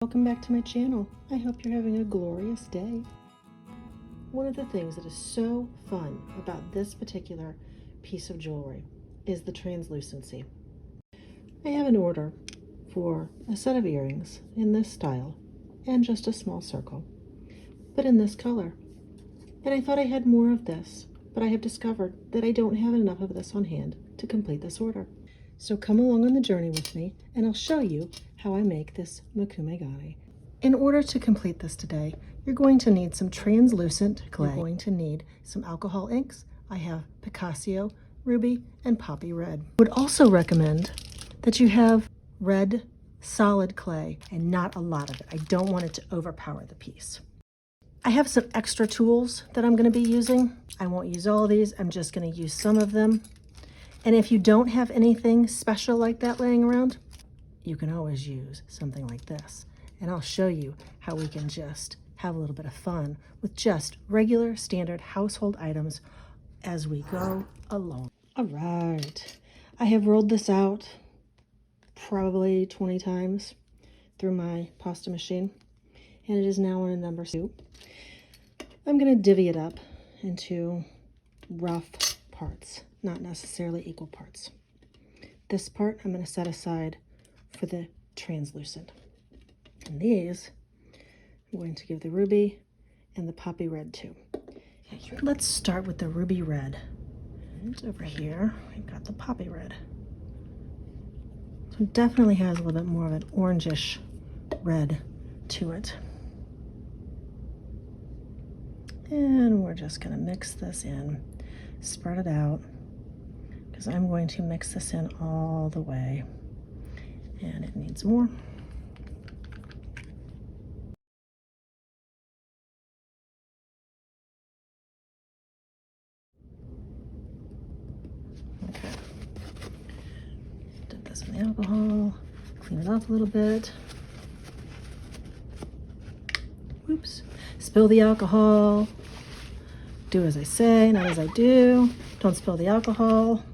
Welcome back to my channel. I hope you're having a glorious day. One of the things that is so fun about this particular piece of jewelry is the translucency. I have an order for a set of earrings in this style and just a small circle, but in this color. And I thought I had more of this, but I have discovered that I don't have enough of this on hand to complete this order. So come along on the journey with me and I'll show you how I make this Mokume Gane. In order to complete this today, you're going to need some translucent clay. You're going to need some alcohol inks. I have Picassio, Ruby, and Poppy Red. I would also recommend that you have red solid clay and not a lot of it. I don't want it to overpower the piece. I have some extra tools that I'm going to be using. I won't use all of these. I'm just going to use some of them. And if you don't have anything special like that laying around, you can always use something like this. And I'll show you how we can just have a little bit of fun with just regular standard household items as we go along. All right, I have rolled this out probably 20 times through my pasta machine, and it is now on a number 2. I'm going to divvy it up into rough parts, not necessarily equal parts. This part I'm going to set aside for the translucent. And these I'm going to give the ruby and the poppy red too. Let's start with the ruby red. And over here we've got the poppy red. So it definitely has a little bit more of an orangish red to it. And we're just going to mix this in, spread it out, because I'm going to mix this in all the way. And it needs more. Okay. Dip this in the alcohol, clean it off a little bit. Oops. Spill the alcohol. Do as I say, not as I do. Don't spill the alcohol.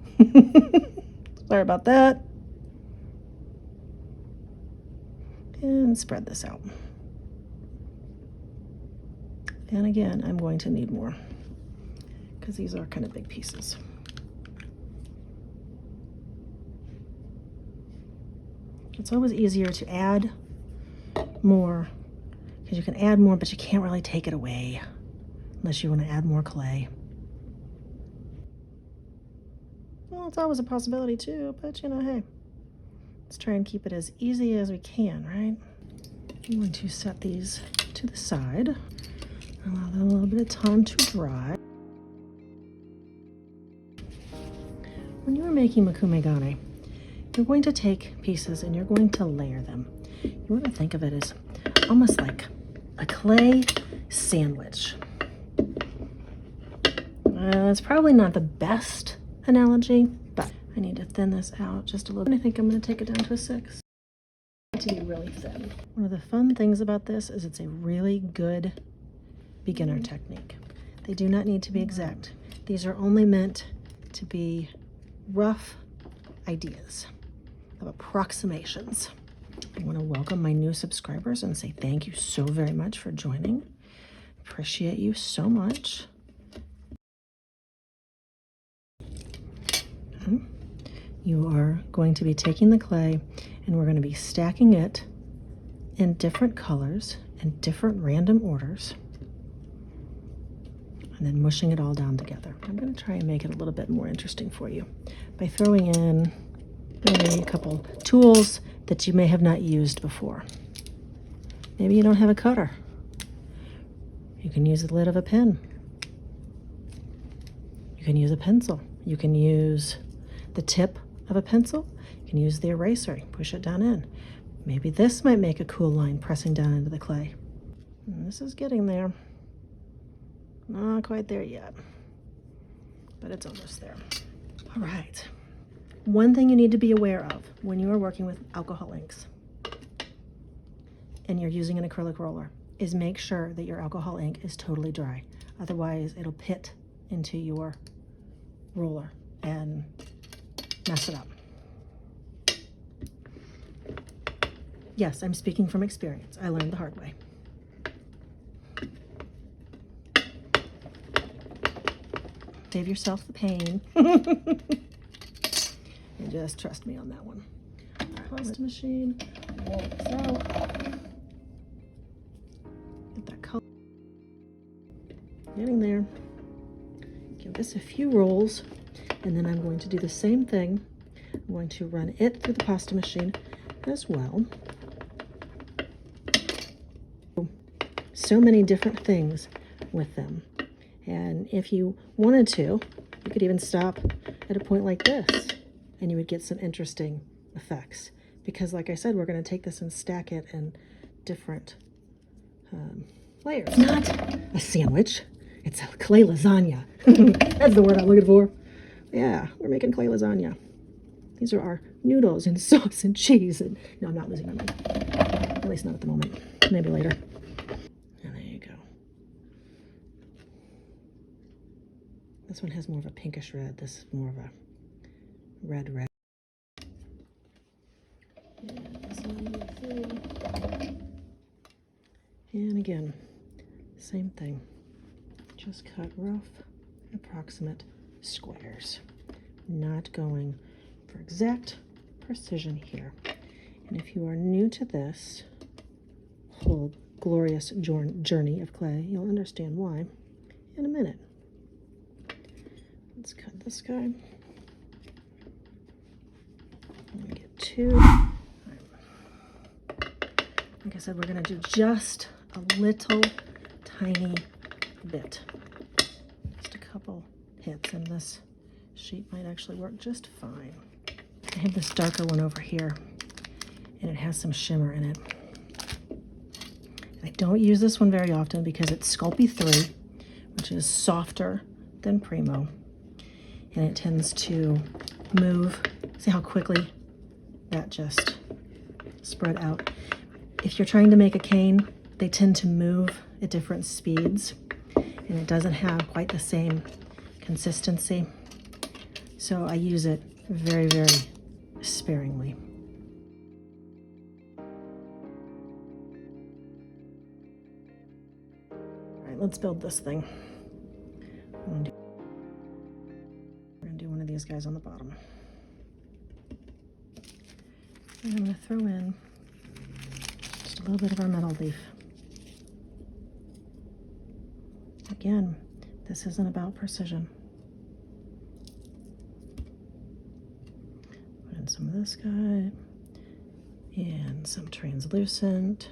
Sorry about that. And spread this out. And again, I'm going to need more because these are kind of big pieces. It's always easier to add more because you can add more, but you can't really take it away unless you want to add more clay. Well, it's always a possibility too, but you know, hey, let's try and keep it as easy as we can, right? I'm going to set these to the side, allow them a little bit of time to dry. When you are making Mokume Gane, you're going to take pieces and you're going to layer them. You want to think of it as almost like a clay sandwich. It's probably not the best analogy, but I need to thin this out just a little bit. I think I'm going to take it down to a 6. To be really thin. One of the fun things about this is it's a really good beginner technique. They do not need to be exact. These are only meant to be rough ideas of approximations. I want to welcome my new subscribers and say thank you so very much for joining. Appreciate you so much. You are going to be taking the clay and we're going to be stacking it in different colors and different random orders and then mushing it all down together. I'm going to try and make it a little bit more interesting for you by throwing in maybe a couple tools that you may have not used before. Maybe you don't have a cutter. You can use the lid of a pen. You can use a pencil. You can use the tip of a pencil. You can use the eraser, push it down in. Maybe this might make a cool line pressing down into the clay. And this is getting there. Not quite there yet, but it's almost there. All right. One thing you need to be aware of when you are working with alcohol inks and you're using an acrylic roller is make sure that your alcohol ink is totally dry. Otherwise, it'll pit into your roller and mess it up. Yes, I'm speaking from experience. I learned the hard way. Save yourself the pain. And just trust me on that one. Pasta machine. Roll this out. Get that color. Getting there. Give this a few rolls, and then I'm going to do the same thing. I'm going to run it through the pasta machine as well. So many different things with them. And if you wanted to, you could even stop at a point like this, and you would get some interesting effects. Because like I said, we're going to take this and stack it in different layers. Not a sandwich. It's a clay lasagna. That's the word I'm looking for. Yeah, we're making clay lasagna. These are our noodles and sauce and cheese. And no, I'm not losing my mind. At least not at the moment. Maybe later. And there you go. This one has more of a pinkish red. This is more of a red. And again, same thing. Just cut rough, approximate squares. Not going for exact precision here. And if you are new to this whole glorious journey of clay, you'll understand why in a minute. Let's cut this guy. I'm gonna get two. Like I said, we're gonna do just a little tiny bit. Just a couple hits, and this sheet might actually work just fine. I have this darker one over here, and it has some shimmer in it. I don't use this one very often because it's Sculpey 3, which is softer than Primo, and it tends to move. See how quickly that just spread out. If you're trying to make a cane, they tend to move at different speeds, and it doesn't have quite the same consistency. So I use it very, very sparingly. All right, let's build this thing. We're gonna do one of these guys on the bottom. And I'm gonna throw in just a little bit of our metal leaf. Again, this isn't about precision. Put in some of this guy and some translucent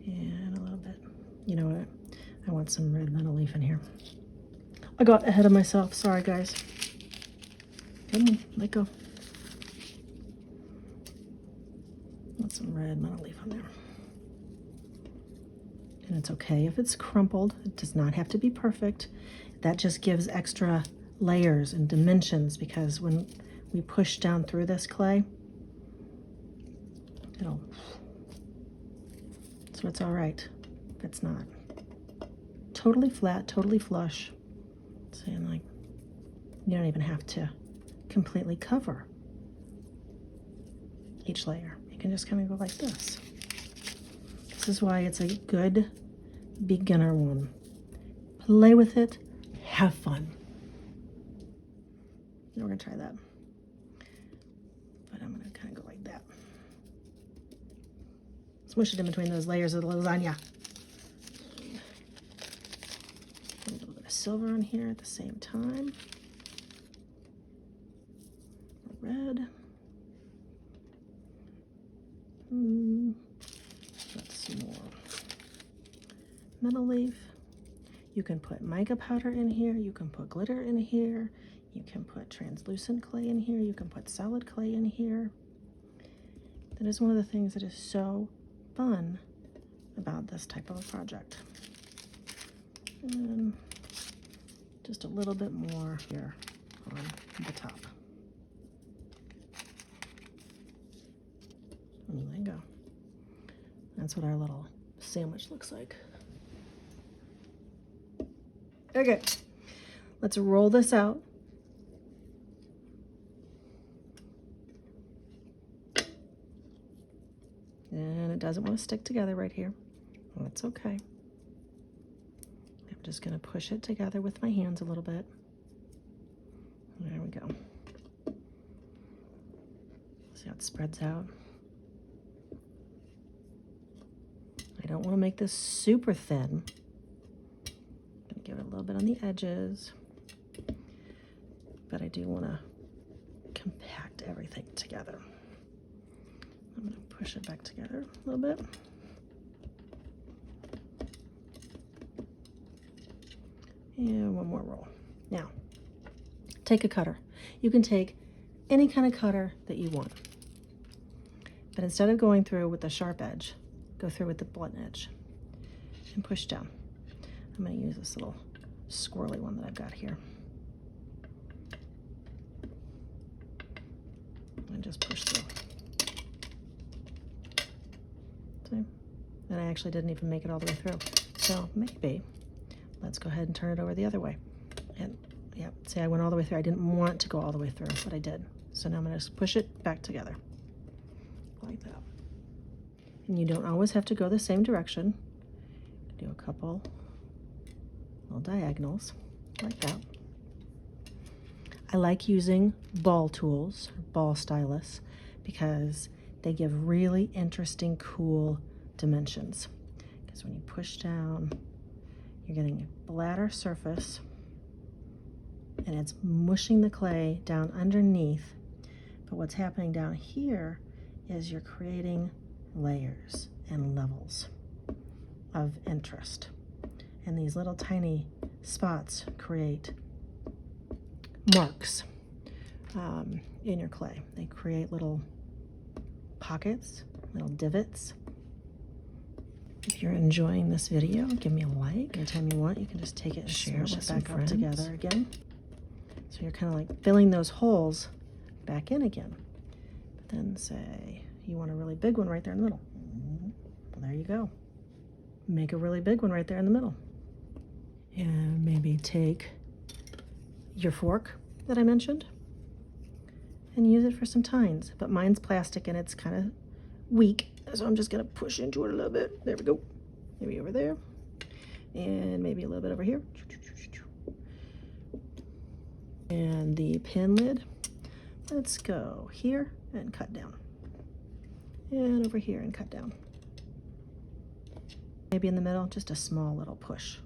and a little bit. You know what? I want some red metal leaf in here. I got ahead of myself. Sorry, guys. Come on, let go. Want some red metal leaf on there. And it's okay if it's crumpled. It does not have to be perfect. That just gives extra layers and dimensions, because when we push down through this clay, so it's all right if it's not totally flat, totally flush. Saying like, you don't even have to completely cover each layer. You can just kind of go like this. This is why it's a good beginner one. Play with it, have fun. And we're gonna try that. But I'm gonna kind of go like that. Smush it in between those layers of the lasagna. A little bit of silver on here at the same time. Red. That's some more metal leaf. You can put mica powder in here. You can put glitter in here. You can put translucent clay in here. You can put solid clay in here. That is one of the things that is so fun about this type of a project. And just a little bit more here on the top. And there you go. That's what our little sandwich looks like. Okay, let's roll this out. it doesn't want to stick together right here. Well, it's okay. I'm just going to push it together with my hands a little bit. There we go. See how it spreads out? I don't want to make this super thin. I'm going to give it a little bit on the edges, but I do want to compact everything together. I'm going to push it back together a little bit. And one more roll. Now, take a cutter. You can take any kind of cutter that you want. But instead of going through with the sharp edge, go through with the blunt edge and push down. I'm going to use this little squirrely one that I've got here. And just push through. See? And I actually didn't even make it all the way through. So maybe, let's go ahead and turn it over the other way. And yeah, see, I went all the way through. I didn't want to go all the way through, but I did. So now I'm going to just push it back together like that. And you don't always have to go the same direction. Do a couple little diagonals like that. I like using ball tools, ball stylus, because they give really interesting, cool dimensions. Because when you push down, you're getting a flatter surface, and it's mushing the clay down underneath. But what's happening down here is you're creating layers and levels of interest. And these little tiny spots create marks in your clay. They create little pockets, little divots. If you're enjoying this video, give me a like. Anytime you want, you can just take it and share it with back up together again. So you're kind of like filling those holes back in again. But then say you want a really big one right there in the middle. Well, there you go. Make a really big one right there in the middle. And maybe take your fork that I mentioned and use it for some tines. But mine's plastic and it's kind of weak, so I'm just gonna push into it a little bit. There we go. Maybe over there, and maybe a little bit over here. And the pin lid, let's go here and cut down, and over here and cut down. Maybe in the middle, just a small little push.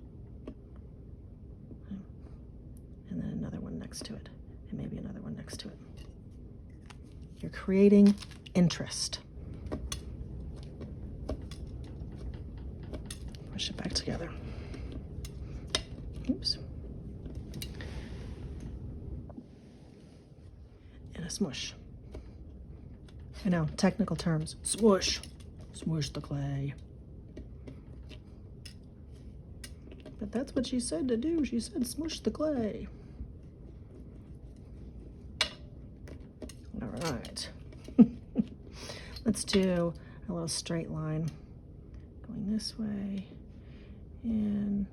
And then another one next to it, and maybe another one next to it. You're creating interest. Push it back together. Oops. And a smush. I know, technical terms. Swoosh. Swoosh the clay. But that's what she said to do. She said smush the clay. All right. Let's do a little straight line going this way and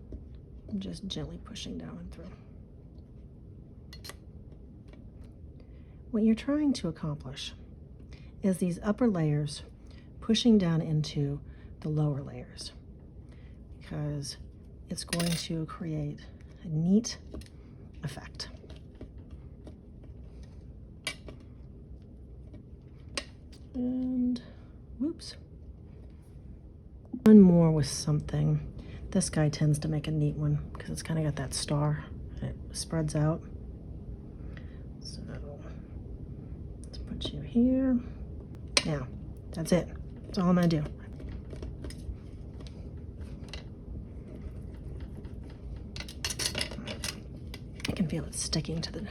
just gently pushing down and through. What you're trying to accomplish is these upper layers pushing down into the lower layers, because it's going to create a neat effect. And whoops. One more with something. This guy tends to make a neat one because it's kind of got that star. It spreads out. So let's put you here. Now, that's it. That's all I'm gonna do. I can feel it sticking to the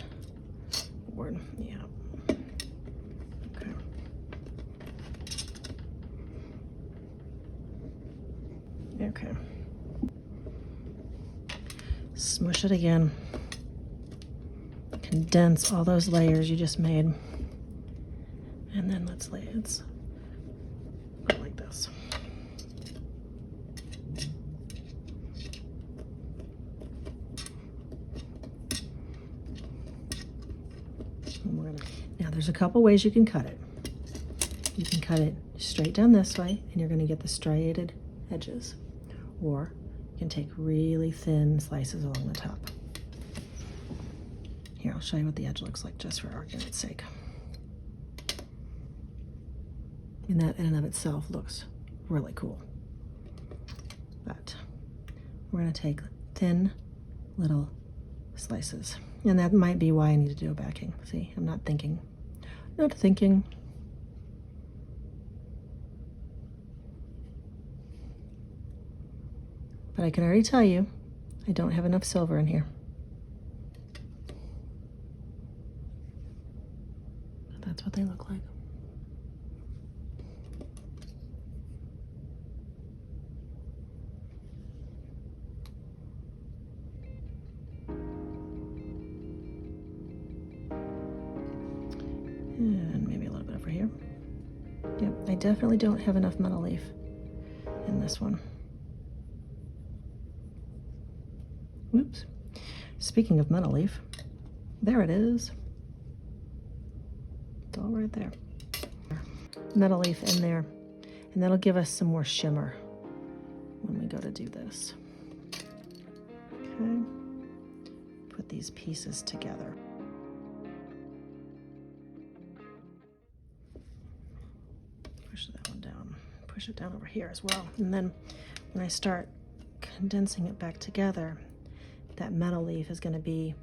board. Yeah. Okay. Okay. Smush it again. Condense all those layers you just made. And then let's put it like this. Now there's a couple ways you can cut it. You can cut it straight down this way and you're going to get the striated edges, or you can take really thin slices along the top. Here, I'll show you what the edge looks like just for argument's sake. And that in and of itself looks really cool. But we're going to take thin little slices. And that might be why I need to do a backing. See, I'm not thinking. Not thinking. But I can already tell you, I don't have enough silver in here. But that's what they look like. And maybe a little bit over here. Yep, I definitely don't have enough metal leaf in this one. Whoops. Speaking of metal leaf, there it is. It's all right there. Metal leaf in there, and that'll give us some more shimmer when we go to do this. Okay. Put these pieces together. Push that one down. Push it down over here as well. And then when I start condensing it back together, that metal leaf is going to be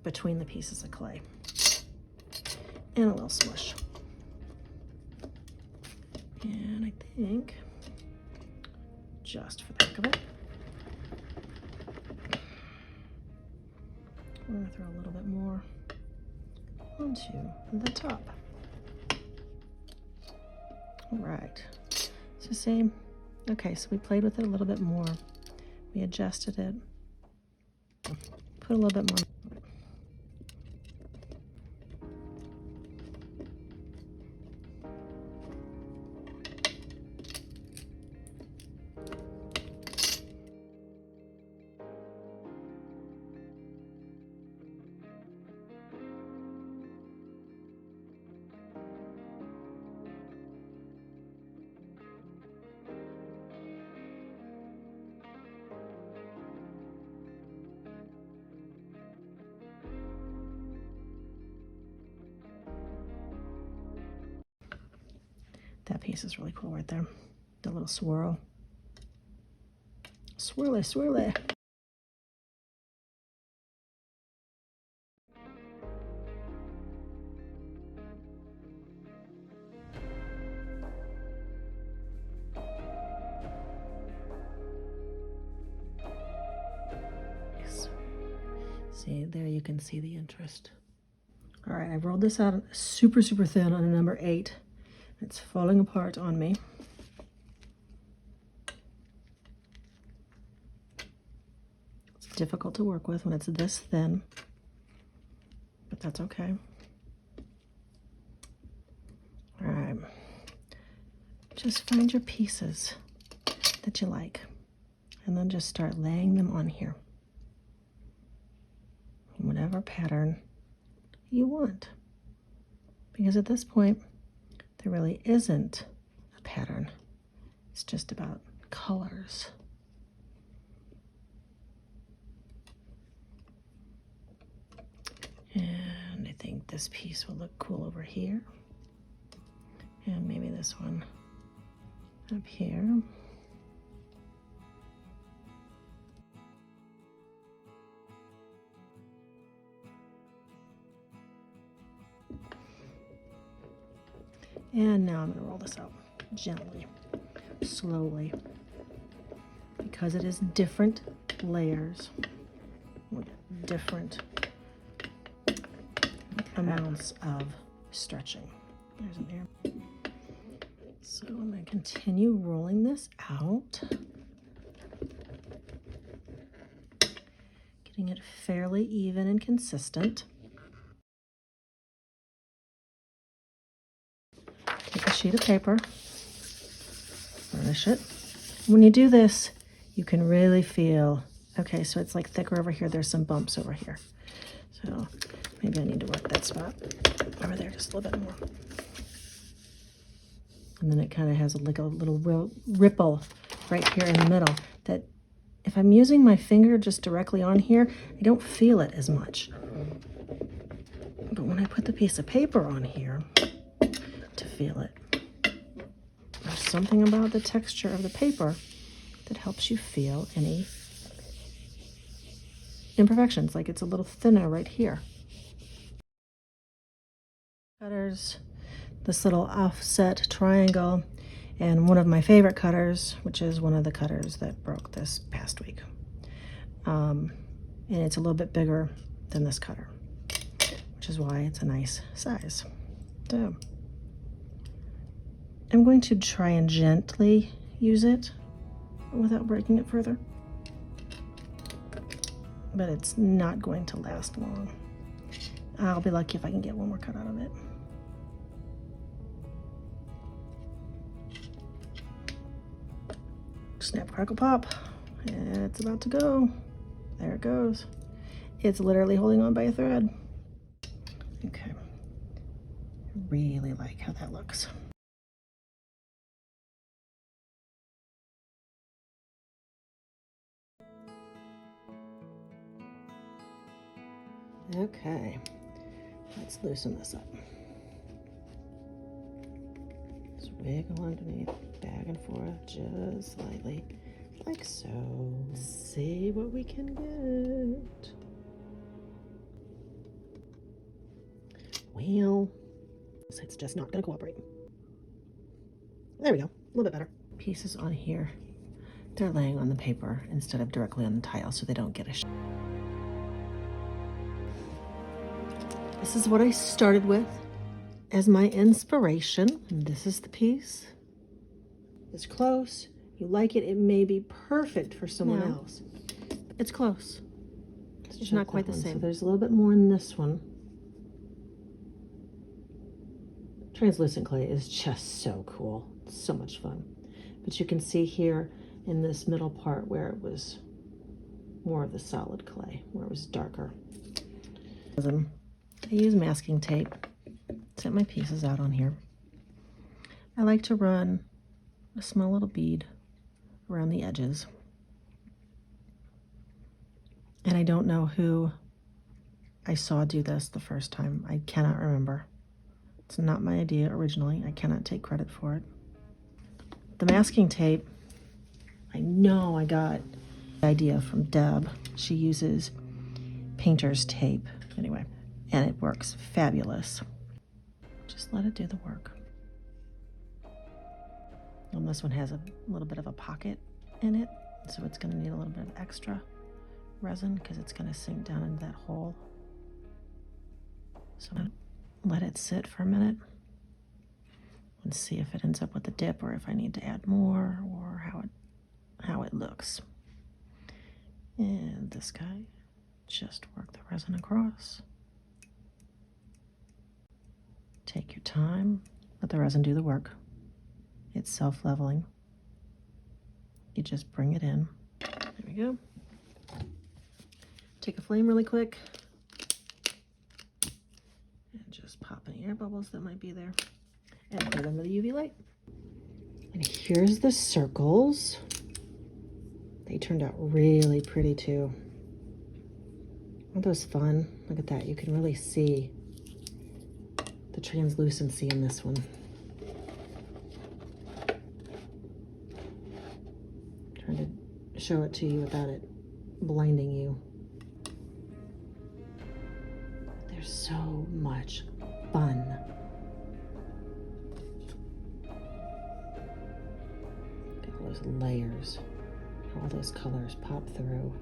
between the pieces of clay. And a little smush. And I think, just for the heck of it, we're going to throw a little bit more onto the top. All right, it's the same. Okay, so we played with it a little bit more. We adjusted it. Put a little bit more. That piece is really cool right there. The little swirl. Swirly, swirly. Nice. See, there you can see the interest. All right, I rolled this out super, super thin on a number 8. It's falling apart on me. It's difficult to work with when it's this thin, but that's okay. All right, just find your pieces that you like, and then just start laying them on here in whatever pattern you want. Because at this point, there really isn't a pattern. It's just about colors. And I think this piece will look cool over here. And maybe this one up here. And now I'm going to roll this out gently, slowly, because it is different layers. We get different amounts of stretching. There's an air. So I'm going to continue rolling this out, getting it fairly even and consistent. Take a sheet of paper, burnish it. When you do this, you can really feel, okay, so it's like thicker over here. There's some bumps over here. So maybe I need to work that spot over there just a little bit more. And then it kind of has like a little ripple right here in the middle that if I'm using my finger just directly on here, I don't feel it as much. But when I put the piece of paper on here, to feel it. There's something about the texture of the paper that helps you feel any imperfections, like it's a little thinner right here. Cutters, this little offset triangle, and one of my favorite cutters, which is one of the cutters that broke this past week. And it's a little bit bigger than this cutter, which is why it's a nice size. So I'm going to try and gently use it without breaking it further, but it's not going to last long. I'll be lucky if I can get one more cut out of it. Snap, crackle, pop. It's about to go. There it goes. It's literally holding on by a thread. Okay. I really like how that looks. Okay, let's loosen this up. Just wiggle underneath, back and forth, just slightly, like so. Let's see what we can get. Well, it's just not gonna cooperate. There we go, a little bit better. Pieces on here, they're laying on the paper instead of directly on the tile so they don't get a This is what I started with as my inspiration. And this is the piece. It's close. You like it, it may be perfect for someone else. It's close. It's just not quite the same. So there's a little bit more in this one. Translucent clay is just so cool. It's so much fun. But you can see here in this middle part where it was more of the solid clay, where it was darker. I use masking tape, set my pieces out on here. I like to run a small little bead around the edges. And I don't know who I saw do this the first time. I cannot remember. It's not my idea originally. I cannot take credit for it. The masking tape, I know I got the idea from Deb. She uses painter's tape. Anyway. And it works fabulous. Just let it do the work. And this one has a little bit of a pocket in it, so it's going to need a little bit of extra resin because it's going to sink down into that hole. So I'm going to let it sit for a minute and see if it ends up with a dip or if I need to add more or how it looks. And this guy, just work the resin across. Take your time, let the resin do the work. It's self-leveling. You just bring it in. There we go. Take a flame really quick. And just pop any air bubbles that might be there. And put it under the UV light. And here's the circles. They turned out really pretty too. Aren't those fun? Look at that, you can really see the translucency in this one. Trying to show it to you without it blinding you. They're so much fun. Look at those layers, how all those colors pop through.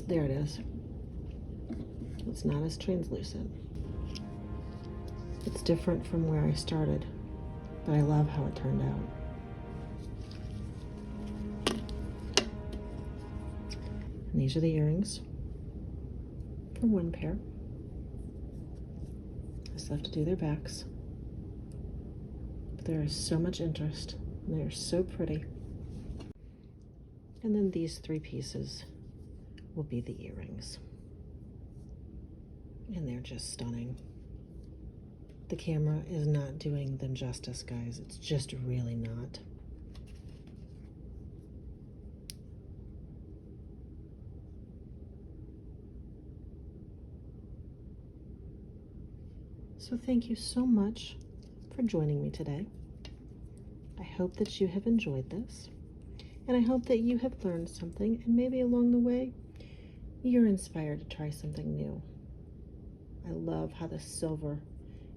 There it is. It's not as translucent. It's different from where I started, but I love how it turned out. And these are the earrings for one pair. I still have to do their backs. But there is so much interest, and they are so pretty. And then these three pieces will be the earrings. And they're just stunning. The camera is not doing them justice, guys. It's just really not. So thank you so much for joining me today. I hope that you have enjoyed this, and I hope that you have learned something, and maybe along the way, you're inspired to try something new. I love how the silver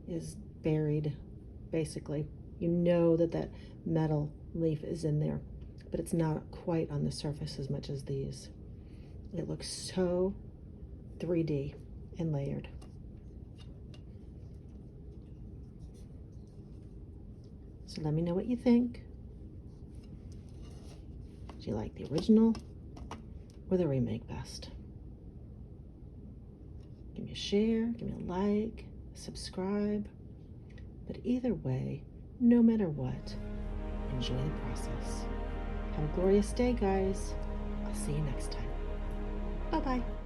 is buried, basically. You know that that metal leaf is in there, but it's not quite on the surface as much as these. It looks so 3D and layered. So let me know what you think. Do you like the original or the remake best? Give me a share, give me a like, subscribe. But either way, no matter what, enjoy the process. Have a glorious day, guys. I'll see you next time. Bye-bye.